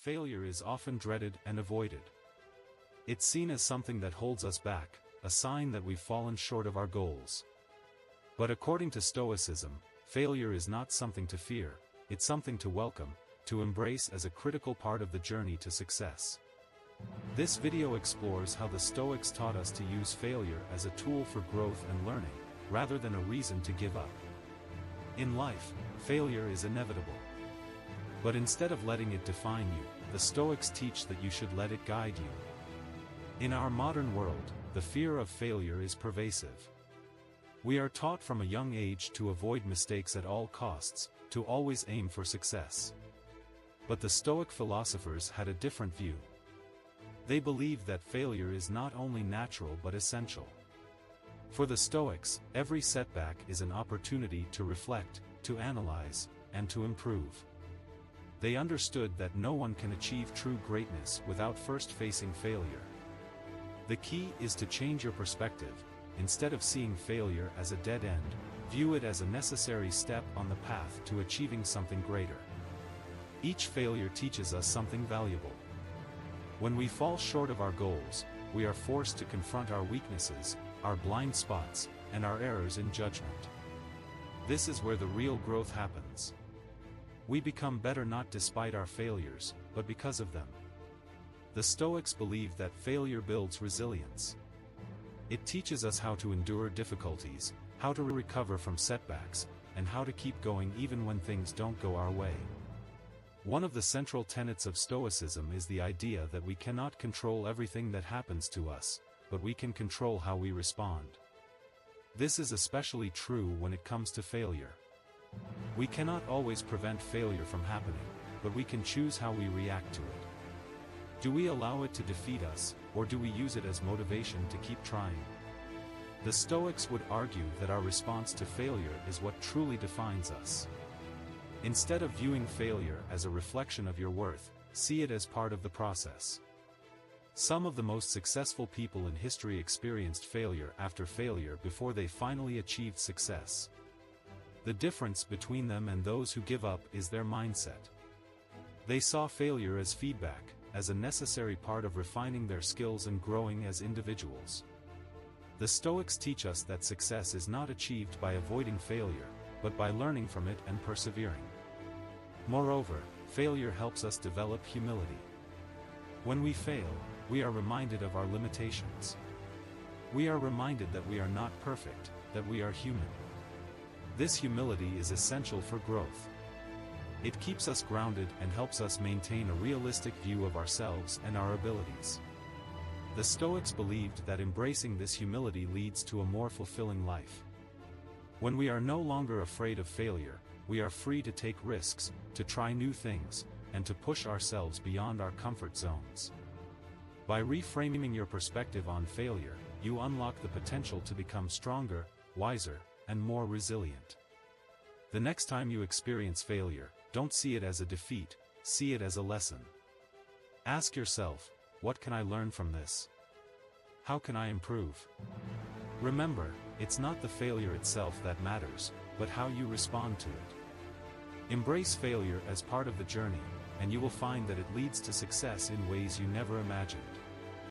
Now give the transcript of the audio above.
failure is often dreaded and avoided. It's seen as something that holds us back, a sign that we've fallen short of our goals. But according to Stoicism, failure is not something to fear, it's something to welcome, to embrace as a critical part of the journey to success. This video explores how the Stoics taught us to use failure as a tool for growth and learning, rather than a reason to give up. In life, failure is inevitable. But instead of letting it define you, the Stoics teach that you should let it guide you. In our modern world, the fear of failure is pervasive. We are taught from a young age to avoid mistakes at all costs, to always aim for success. But the Stoic philosophers had a different view. They believed that failure is not only natural but essential. For the Stoics, every setback is an opportunity to reflect, to analyze, and to improve. They understood that no one can achieve true greatness without first facing failure. The key is to change your perspective. Instead of seeing failure as a dead end, view it as a necessary step on the path to achieving something greater. Each failure teaches us something valuable. When we fall short of our goals, we are forced to confront our weaknesses, our blind spots, and our errors in judgment. This is where the real growth happens. We become better not despite our failures, but because of them. The Stoics believe that failure builds resilience. It teaches us how to endure difficulties, how to recover from setbacks, and how to keep going even when things don't go our way. One of the central tenets of Stoicism is the idea that we cannot control everything that happens to us, but we can control how we respond. This is especially true when it comes to failure. We cannot always prevent failure from happening, but we can choose how we react to it. Do we allow it to defeat us, or do we use it as motivation to keep trying? The Stoics would argue that our response to failure is what truly defines us. Instead of viewing failure as a reflection of your worth, see it as part of the process. Some of the most successful people in history experienced failure after failure before they finally achieved success. The difference between them and those who give up is their mindset. They saw failure as feedback, as a necessary part of refining their skills and growing as individuals. The Stoics teach us that success is not achieved by avoiding failure, but by learning from it and persevering. Moreover, failure helps us develop humility. When we fail, we are reminded of our limitations. We are reminded that we are not perfect, that we are human. This humility is essential for growth. It keeps us grounded and helps us maintain a realistic view of ourselves and our abilities. The Stoics believed that embracing this humility leads to a more fulfilling life. When we are no longer afraid of failure, we are free to take risks, to try new things, and to push ourselves beyond our comfort zones. By reframing your perspective on failure, you unlock the potential to become stronger, wiser, and more resilient. The next time you experience failure, don't see it as a defeat, see it as a lesson. Ask yourself, what can I learn from this? How can I improve? Remember, it's not the failure itself that matters, but how you respond to it. Embrace failure as part of the journey, and you will find that it leads to success in ways you never imagined.